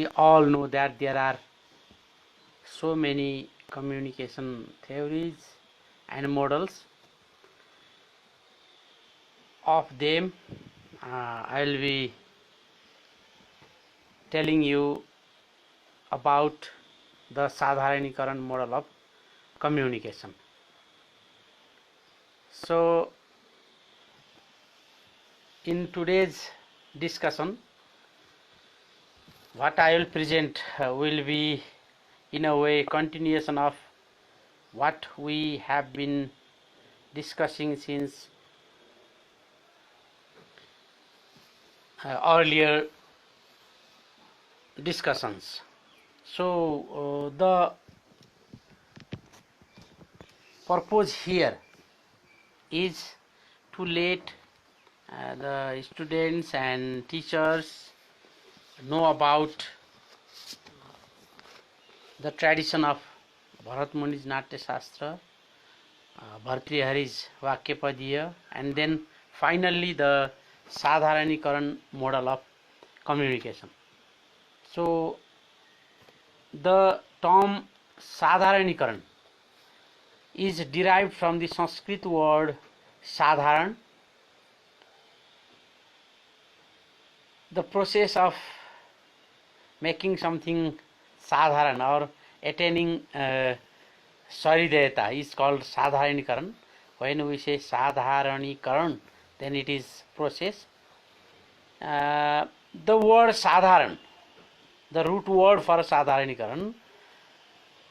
we all know that there are so many communication theories and models. Of them, I will be telling you about the Sadharanikaran model of communication. So, in today's discussion, what I will present will be in a way continuation of what we have been discussing since earlier discussions. So the purpose here is to let the students and teachers know about the tradition of Bharat Muni's Natya Shastra, Bhartrihari's Vakyapadiya, and then finally the Sadharanikaran model of communication. So the term Sadharanikaran is derived from the Sanskrit word Sadharan. The process of making something Sadharan or attaining Saridayata is called Sadharanikaran. When we say Sadharanikaran, then it is process. The word Sadharan, the root word for Sadharanikaran,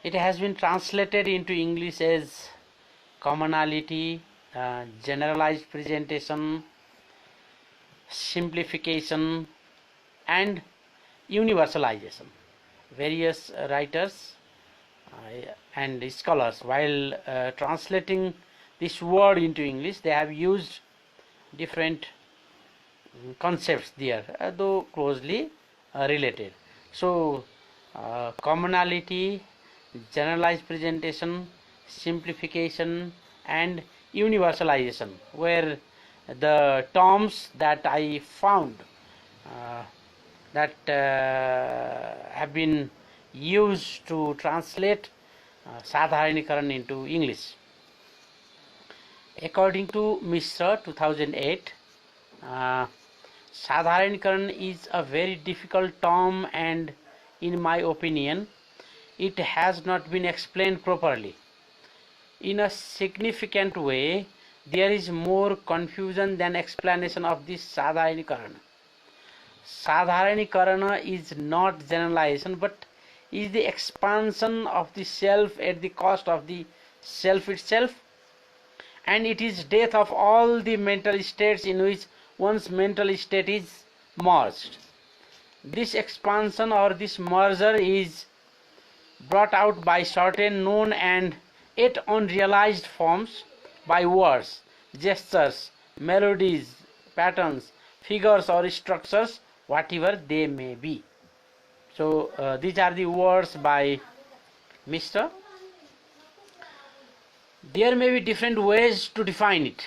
it has been translated into English as commonality, generalized presentation, simplification, and universalization. Various writers and scholars, while translating this word into English, they have used different concepts there, though closely related. So commonality, generalized presentation, simplification, and universalization were the terms that I found that have been used to translate Sadharanikaran into English. According to Mishra 2008, Sadharanikaran is a very difficult term, and in my opinion it has not been explained properly. In a significant way, there is more confusion than explanation of this Sadharanikaran. Sadharanikaran is not generalization, but is the expansion of the self at the cost of the self itself, and it is death of all the mental states in which one's mental state is merged. This expansion or this merger is brought out by certain known and yet unrealized forms, by words, gestures, melodies, patterns, figures or structures, whatever they may be. So these are the words by Mr. There may be different ways to define it,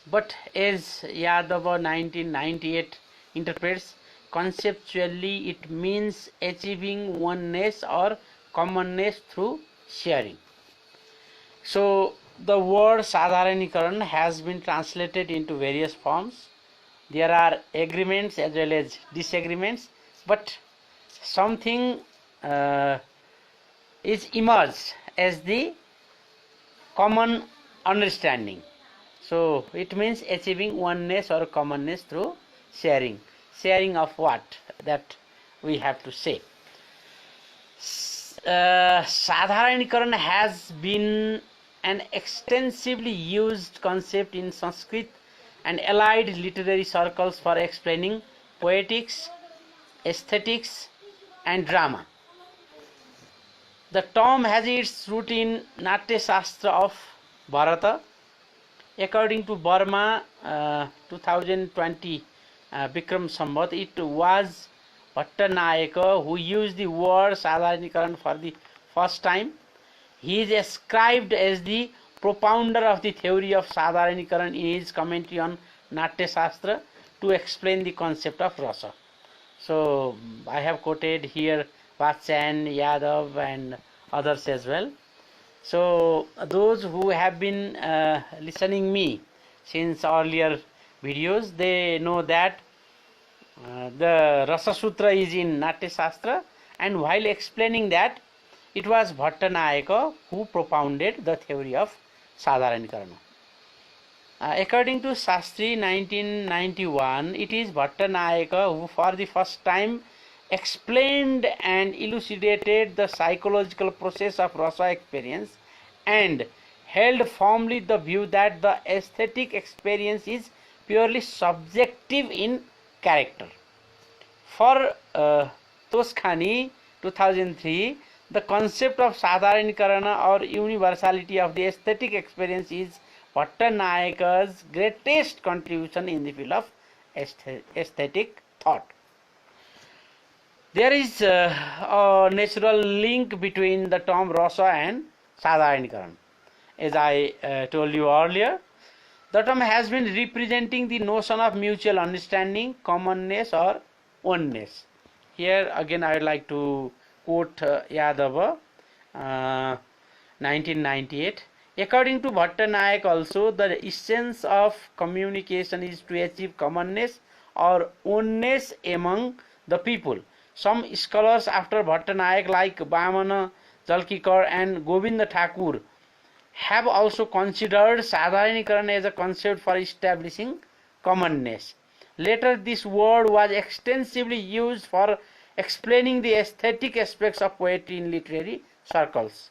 but as Yadava 1998 interprets, conceptually it means achieving oneness or commonness through sharing. So the word Sadharanikaran has been translated into various forms. There are agreements as well as disagreements, but something is emerged as the common understanding. So it means achieving oneness or commonness through sharing. Sharing of what? That we have to say. Sadharanikaran has been an extensively used concept in Sanskrit and allied literary circles for explaining poetics, aesthetics, and drama. The term has its root in Natya Shastra of Bharata. According to Burma 2020 Bikram Sambat, it was Bhattanayaka who used the word Sadharanikaran for the first time. He is ascribed as the propounder of the theory of Sadharanikaran in his commentary on Natya Shastra to explain the concept of rasa. So I have quoted here Bachchan, Yadav and others as well. So those who have been listening me since earlier videos, they know that the Rasa Sutra is in Natya Shastra, and while explaining that, it was Bhattanayaka who propounded the theory of Sadharanikaran. According to Shastri 1991, it is Bhattanayaka who for the first time explained and elucidated the psychological process of rasa experience and held firmly the view that the aesthetic experience is purely subjective in character. For Toscani 2003, the concept of Sadharanikarana or universality of the aesthetic experience is Bhattanayaka's greatest contribution in the field of aesthetic thought. There is a natural link between the term rasa and Sadharanikaran. As I told you earlier, the term has been representing the notion of mutual understanding, commonness or oneness. Here again I would like to quote Yadava 1998. According to Bhattanayak also, the essence of communication is to achieve commonness or oneness among the people. Some scholars after Bhattanayak like Bamana Jalkikar and Govinda Thakur have also considered Sadharanikaran as a concept for establishing commonness. Later this word was extensively used for explaining the aesthetic aspects of poetry in literary circles.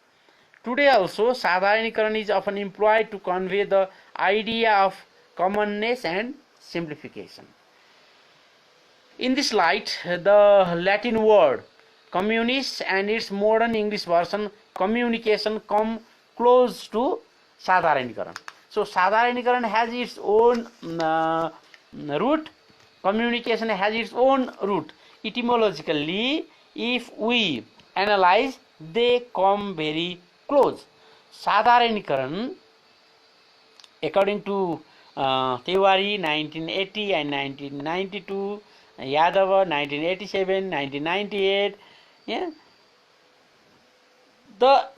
Today also, Sadharanikaran is often employed to convey the idea of commonness and simplification. In this light, the Latin word communis and its modern English version communication come close to Sadharanikaran. So Sadharanikaran has its own root, communication has its own root. Etymologically, if we analyze, they come very close. Sadharanikaran, according to Tiwari 1980 and 1992, Yadava 1987, 1998, yeah, the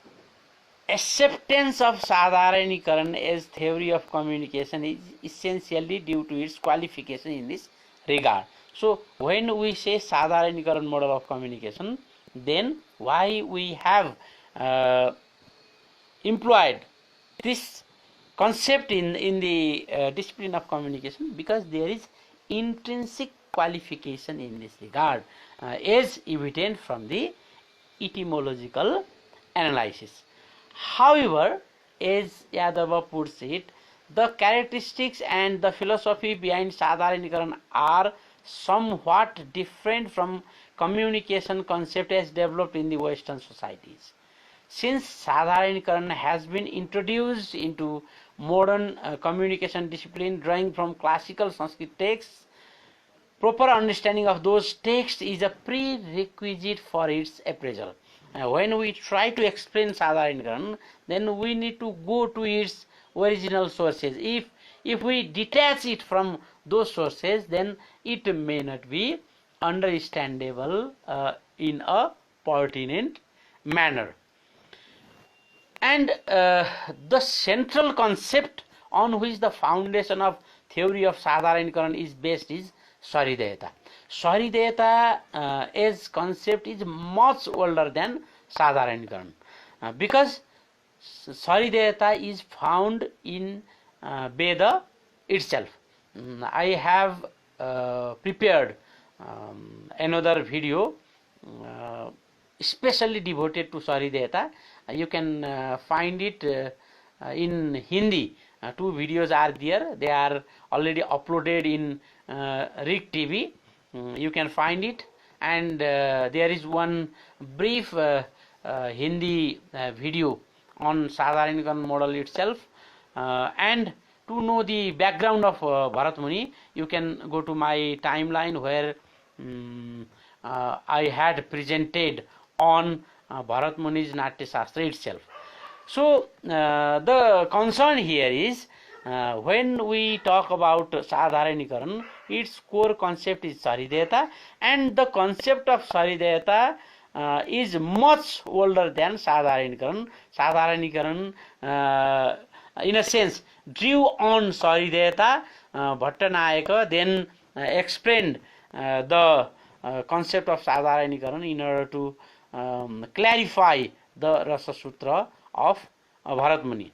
acceptance of Sadharanikaran as theory of communication is essentially due to its qualification in this regard. So when we say Sadharanikaran model of communication, then why we have employed this concept in the discipline of communication? Because there is intrinsic qualification in this regard, as evident from the etymological analysis. However, as Yadava puts it, the characteristics and the philosophy behind Sadharanikaran are somewhat different from communication concept as developed in the Western societies. Since Sadharanikaran has been introduced into modern communication discipline drawing from classical Sanskrit texts, proper understanding of those texts is a prerequisite for its appraisal. When we try to explain Sadharanikaran, then we need to go to its original sources. If we detach it from those sources, then it may not be understandable in a pertinent manner. And the central concept on which the foundation of theory of Sadharanikaran is based is Saridayata. Saridayata as concept is much older than Sadharanikaran because Saridayata is found in Veda itself. I have prepared another video especially devoted to Saridayata. You can find it in Hindi. Two videos are there. They are already uploaded in RIG TV. You can find it, and there is one brief Hindi video on Sadharanikaran model itself. And to know the background of Bharat Muni, you can go to my timeline where I had presented on Bharat Muni's Natya Shastra itself. So the concern here is when we talk about Sadharanikaran, its core concept is Saridayata, and the concept of Saridayata is much older than Sadharanikaran. Sadharanikaran, in a sense, drew on Saridayata. Bhattanayaka then explained the concept of Sadharanikaran in order to clarify the Rasa Sutra of Bharat Muni.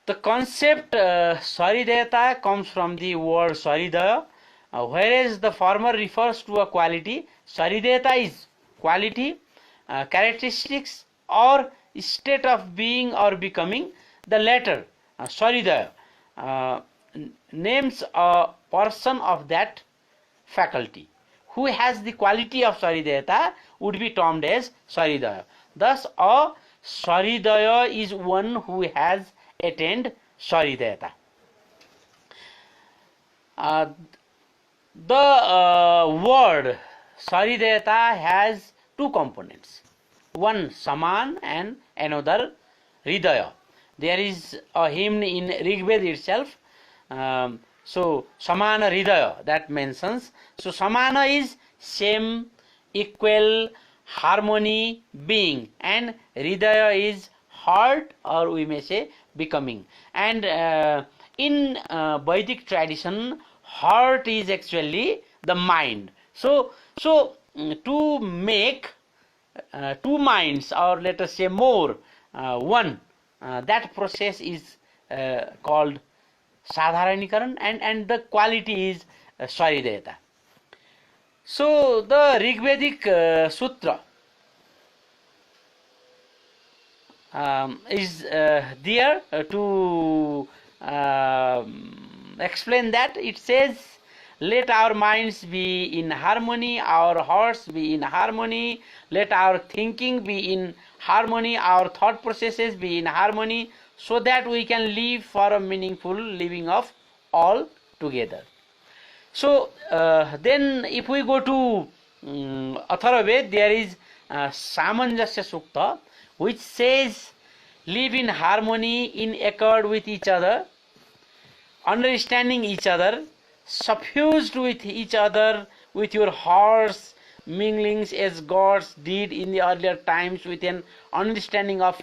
The concept Saridayata comes from the word Saridaya, whereas the former refers to a quality. Saridayata is quality, characteristics, or state of being or becoming. The latter, Saridaya, names a person of that faculty who has the quality of Saridayata would be termed as Saridaya. Thus, a Saridaya is one who has attained Saridayata. The word Saridayata has two components, one Saman and another Hridaya. There is a hymn in Rigved itself, so Samana Hridaya that mentions. So Samana is same, equal, harmony, being, and Hridaya is heart, or we may say becoming. And in Vedic tradition, heart is actually the mind. So to make two minds, or let us say more, one, that process is called Sadharanikaran, and the quality is Saridayata. So the Rigvedic Sutra is there to explain that. It says, let our minds be in harmony, our hearts be in harmony, let our thinking be in harmony, our thought processes be in harmony, so that we can live for a meaningful living of all together. So then if we go to Atharvaved, there is Samanjasya Sukta, which says, live in harmony, in accord with each other, understanding each other, suffused with each other, with your hearts minglings as gods did in the earlier times, with an understanding of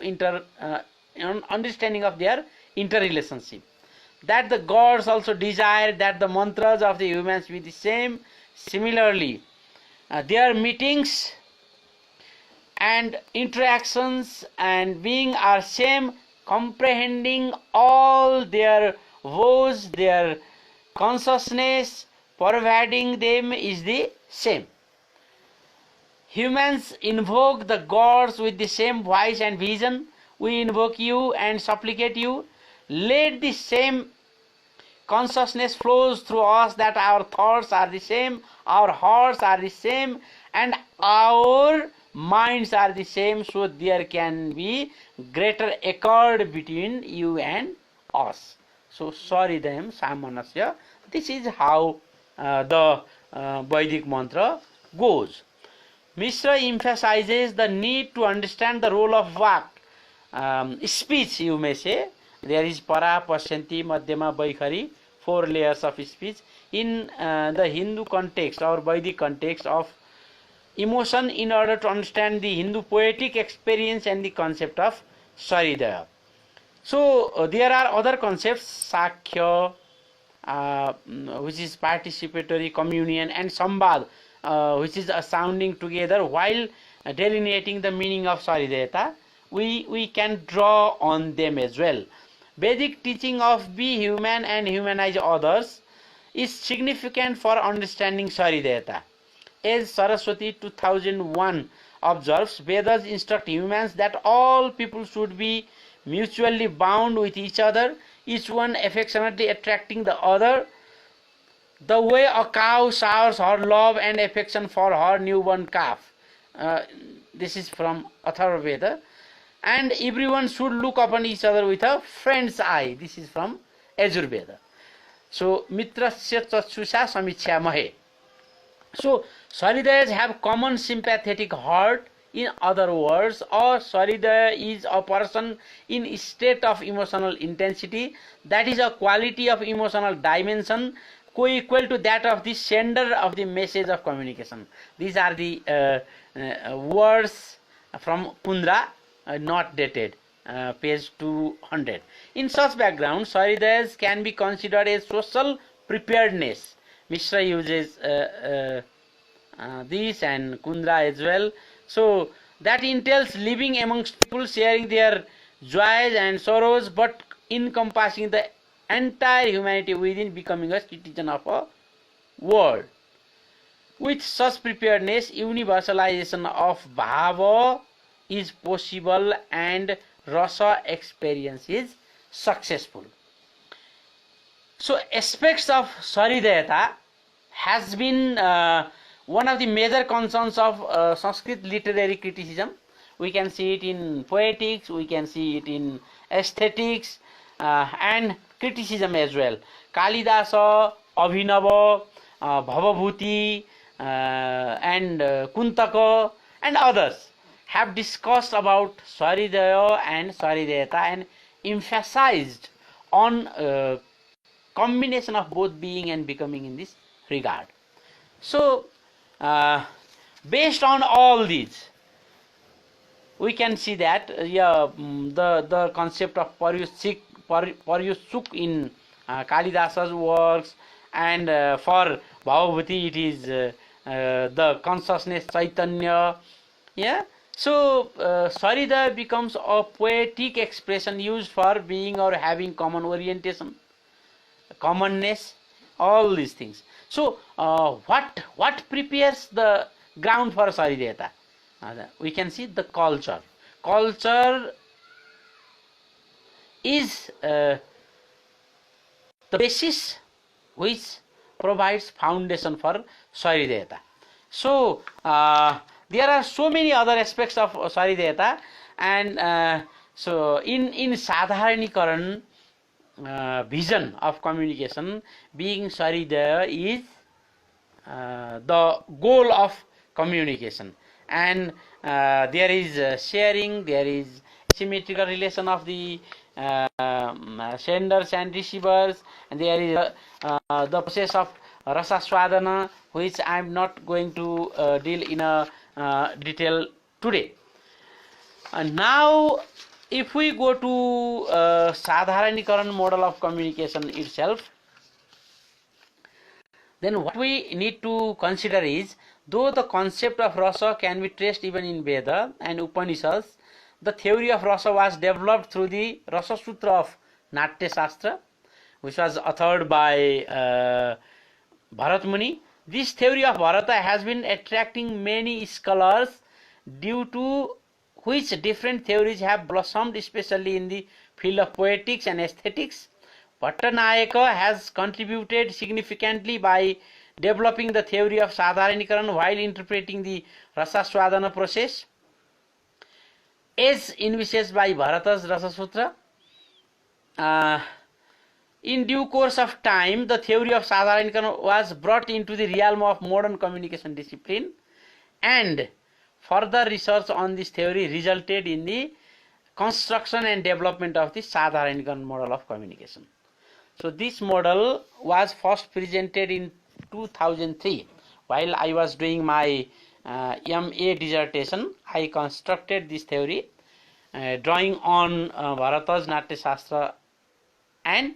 their interrelationship. That the gods also desire that the mantras of the humans be the same. Similarly, their meetings and interactions and being are same, comprehending all their woes, their consciousness pervading them is the same. Humans invoke the gods with the same voice and vision. We invoke you and supplicate you. Let the same consciousness flows through us, that our thoughts are the same, our hearts are the same, and our minds are the same, so there can be greater accord between you and us. So Saridayam Samanasya. This is how the Vedic mantra goes. Mishra emphasizes the need to understand the role of Vak, speech, you may say. There is Para, Pasyanti, Madhyama, Adhikary, 4 layers of speech. In the Hindu context or Vedic context of emotion, in order to understand the Hindu poetic experience and the concept of Saridaya. So there are other concepts, Sakhya, which is participatory communion, and Sambad, which is a sounding together. While delineating the meaning of Saridayata, we can draw on them as well. Vedic teaching of be human and humanize others is significant for understanding Saridayata. As Saraswati 2001 observes, Vedas instruct humans that all people should be mutually bound with each other, each one affectionately attracting the other, the way a cow showers her love and affection for her newborn calf. This is from Atharvaveda. And everyone should look upon each other with a friend's eye. This is from Yajurveda. So Mitrasya Chachusha Samichya Mahe. So Saridayas have common sympathetic heart. In other words, a Saridaya is a person in a state of emotional intensity. That is a quality of emotional dimension co-equal to that of the sender of the message of communication. These are the words from Kundra, not dated, page 200. In such background, Saridayas can be considered as social preparedness. Mishra uses this and Kundra as well. So that entails living amongst people, sharing their joys and sorrows, but encompassing the entire humanity within becoming a citizen of a world. With such preparedness, universalization of bhava is possible and rasa experience is successful. So aspects of Saridayata has been one of the major concerns of Sanskrit literary criticism. We can see it in poetics, we can see it in aesthetics and criticism as well. Kalidasa, Abhinava, Bhavabhuti and Kuntaka and others have discussed about Saridaya and Saridayata and emphasized on combination of both being and becoming in this regard. So based on all these, we can see that the concept of Paryusuk in Kalidasa's works, and for Bhavabhuti it is the consciousness Chaitanya. So Saridaya becomes a poetic expression used for being or having common orientation, commonness, all these things. So what prepares the ground for Saridayata? We can see the culture. Culture is the basis which provides foundation for Saridayata. So there are so many other aspects of Saridayata, and so in Sadharanikaran vision of communication, being Saridaya is the goal of communication, and there is sharing, there is symmetrical relation of the senders and receivers, and there is the process of rasa swadhana, which I am not going to deal in a detail today. And now if we go to Sadharanikaran model of communication itself, then what we need to consider is, though the concept of rasa can be traced even in Veda and Upanishads, the theory of rasa was developed through the Rasa Sutra of Natya Shastra, which was authored by Bharat Muni. This theory of Bharata has been attracting many scholars, due to which different theories have blossomed, especially in the field of poetics and aesthetics. Bhattanayaka has contributed significantly by developing the theory of Sadharanikaran while interpreting the Rasa Swadhana process, as envisaged by Bharata's Rasa Sutra. In due course of time, the theory of Sadharanikaran was brought into the realm of modern communication discipline, and further research on this theory resulted in the construction and development of the Sadharanikaran model of communication. So this model was first presented in 2003. While I was doing my MA dissertation, I constructed this theory drawing on Bharata's Natya Shastra and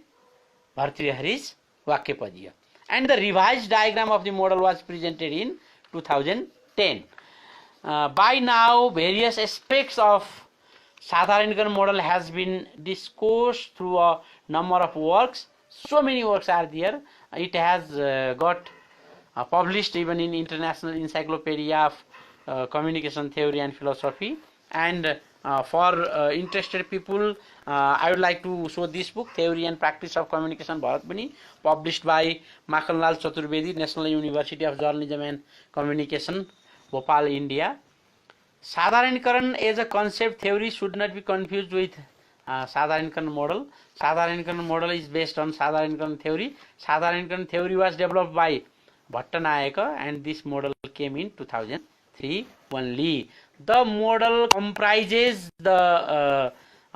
Bhartrihari's Vakyapadiya, and the revised diagram of the model was presented in 2010. By now, various aspects of Sadharanikaran model has been discussed through a number of works. So many works are there. It has got published even in International Encyclopedia of Communication Theory and Philosophy. And for interested people, I would like to show this book, Theory and Practice of Communication, Bharat Muni, published by Makhanlal Chaturvedi, National University of Journalism and Communication, Bhopal, India. Sadharanikaran as a concept theory should not be confused with Sadharanikaran model. Sadharanikaran model is based on Sadharanikaran theory. Sadharanikaran theory was developed by Bhattanayaka, and this model came in 2003 only. The model comprises the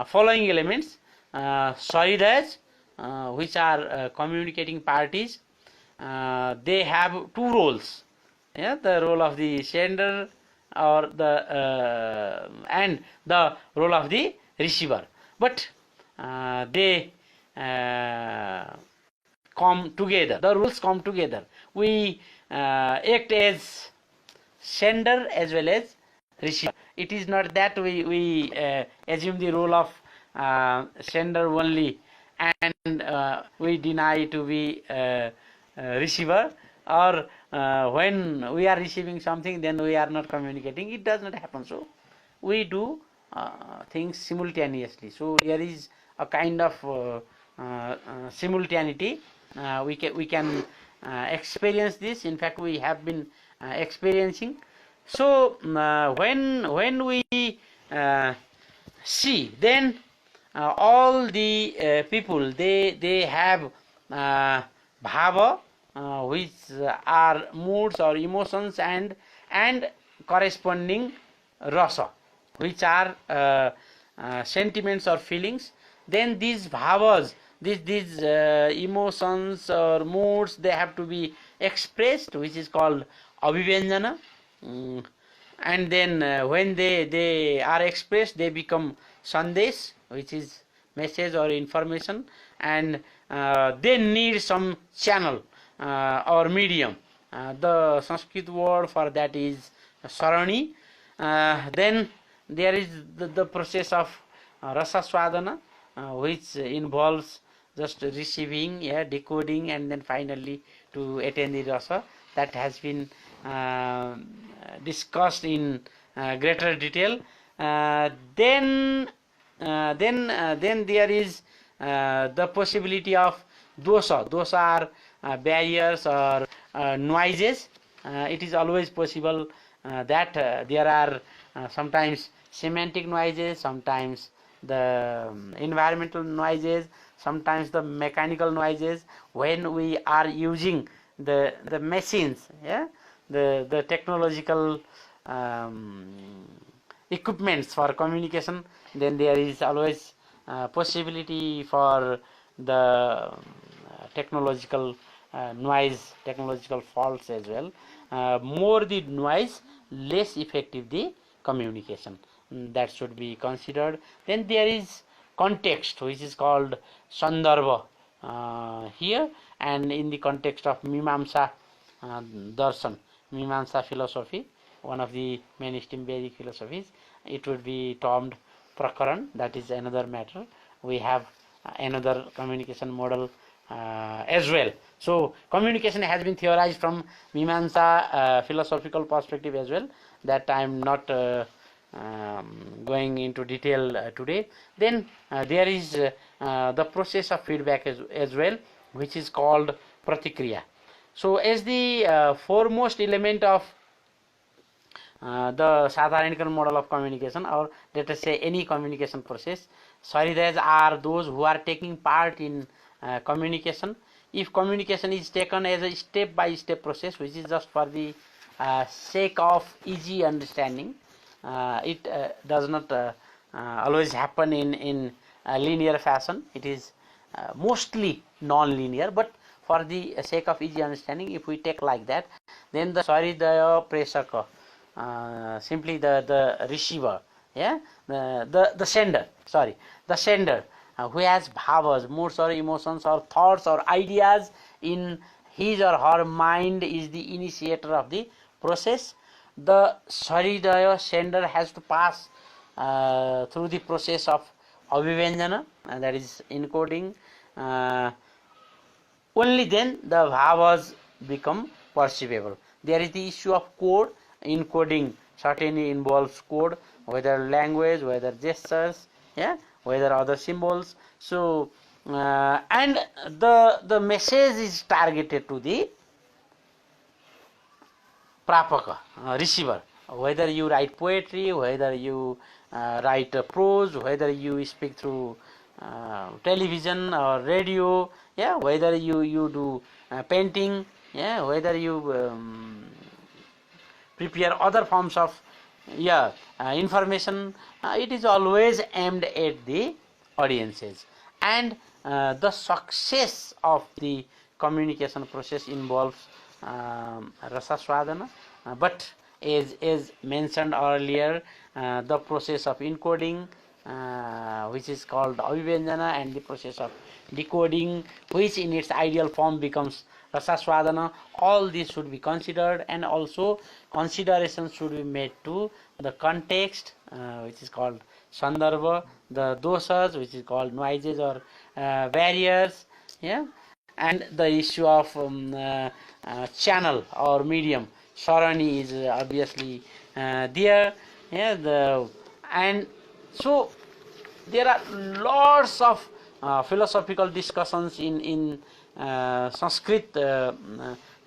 following elements: Saridayas, which are communicating parties, they have two roles. Yeah, the role of the sender or the and the role of the receiver, but they come together. The rules come together. We act as sender as well as receiver. It is not that we assume the role of sender only and we deny to be receiver, or when we are receiving something then we are not communicating. It does not happen. So we do things simultaneously. So there is a kind of simultaneity. We can experience this. In fact, we have been experiencing. So when we see, then all the people they have bhava, which are moods or emotions, and corresponding rasa, which are sentiments or feelings. Then these bhavas, these emotions or moods, they have to be expressed, which is called abhivyajana. And then when they are expressed, they become sandesh, which is message or information, and they need some channel or medium. The Sanskrit word for that is sarani. Then there is the process of rasa swadhana, which involves just receiving, yeah, decoding, and then finally to attain the rasa. That has been discussed in greater detail. Then there is the possibility of dosa. Dosa are barriers or noises. It is always possible that there are sometimes semantic noises, sometimes the environmental noises, sometimes the mechanical noises. When we are using the machines, yeah, the technological equipments for communication, then there is always possibility for the technological noise, technological faults as well. More the noise, less effective the communication. That should be considered. Then there is context, which is called sandarbha here, and in the context of Mimamsa darshan, Mimamsa philosophy, one of the mainstream Vedic philosophies, it would be termed prakaran. That is another matter. We have another communication model as well. So communication has been theorized from Mimamsa philosophical perspective as well. That I am not going into detail today. Then there is the process of feedback as well, which is called pratikriya. So as the foremost element of the Sadharanikaran model of communication, or let us say any communication process, Saridayas are those who are taking part in communication. If communication is taken as a step-by-step process, which is just for the sake of easy understanding, it does not always happen in a linear fashion. It is mostly non-linear, but for the sake of easy understanding, if we take like that, then the Saridaya Presaka, simply the receiver, yeah, the sender, sorry, the sender who has bhavas, moods or emotions or thoughts or ideas in his or her mind, is the initiator of the process. The Saridaya sender has to pass through the process of abhivyajana, that is encoding. Only then the bhavas become perceivable. There is the issue of code. Encoding certainly involves code, whether language, whether gestures, yeah, whether other symbols. So and the message is targeted to the prapaka, receiver. Whether you write poetry, whether you write prose, whether you speak through television or radio, yeah, whether you do painting, yeah, whether you prepare other forms of information, it is always aimed at the audiences. And the success of the communication process involves rasa swadana, but as mentioned earlier, the process of encoding, which is called abhivyandana, and the process of decoding, which in its ideal form becomes rasa swadana, all these should be considered, and also consideration should be made to the context, which is called sandarbha, the dosas, which is called noises or barriers, yeah, and the issue of channel or medium. Sarani is obviously there, yeah, and so there are lots of philosophical discussions in Sanskrit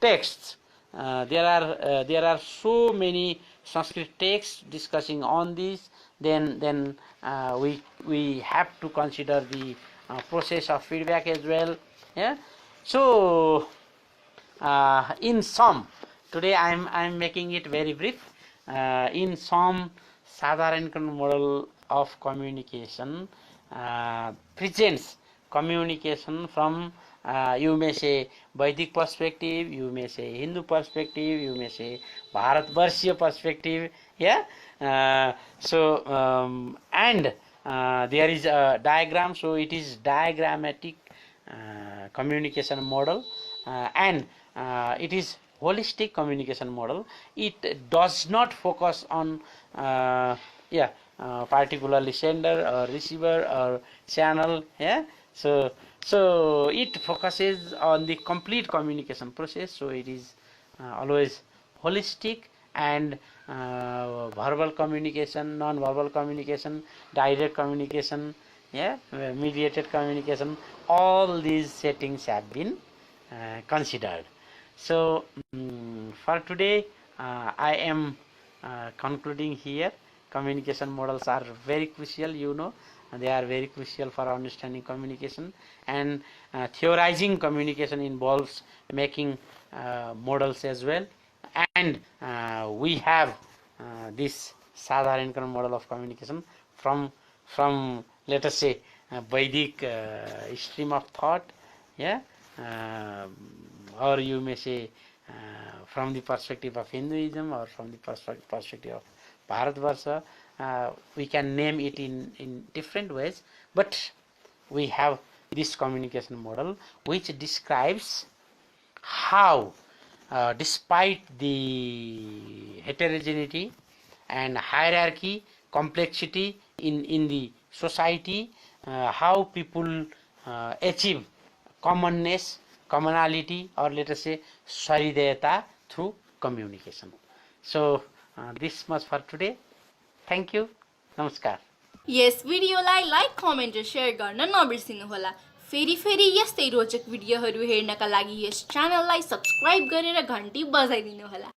texts. There are so many Sanskrit texts discussing on this. Then we have to consider the process of feedback as well. Yeah. So in sum, today I'm making it very brief. In sum, Sadharanikaran model of communication presents communication from you may say Vedic perspective, you may say Hindu perspective, you may say Bharatvarshiya perspective, yeah. And there is a diagram, so it is diagrammatic communication model, and it is holistic communication model. It does not focus on particularly sender or receiver or channel, yeah. So it focuses on the complete communication process, so it is always holistic, and verbal communication, non-verbal communication, direct communication, yeah, mediated communication, all these settings have been considered. So for today I am concluding here. Communication models are very crucial, you know, they are very crucial for understanding communication, and theorizing communication involves making models as well, and we have this Sadharanikaran model of communication from let us say Vedic stream of thought, yeah, or you may say from the perspective of Hinduism, or from the perspective of Bharatvarsha. We can name it in different ways, but we have this communication model which describes how despite the heterogeneity and hierarchy, complexity in the society, how people achieve commonness, commonality, or let us say saridayata through communication. So this much for today. Thank you. Namaskar. Yes भिडियोलाई like comment र share गर्न नबिर्सिनुहोला। फेरि यस्तै रोचक भिडियोहरू हेर्नका लागि yes च्यानललाई subscribe गरेर घन्टी बजाइदिनुहोला।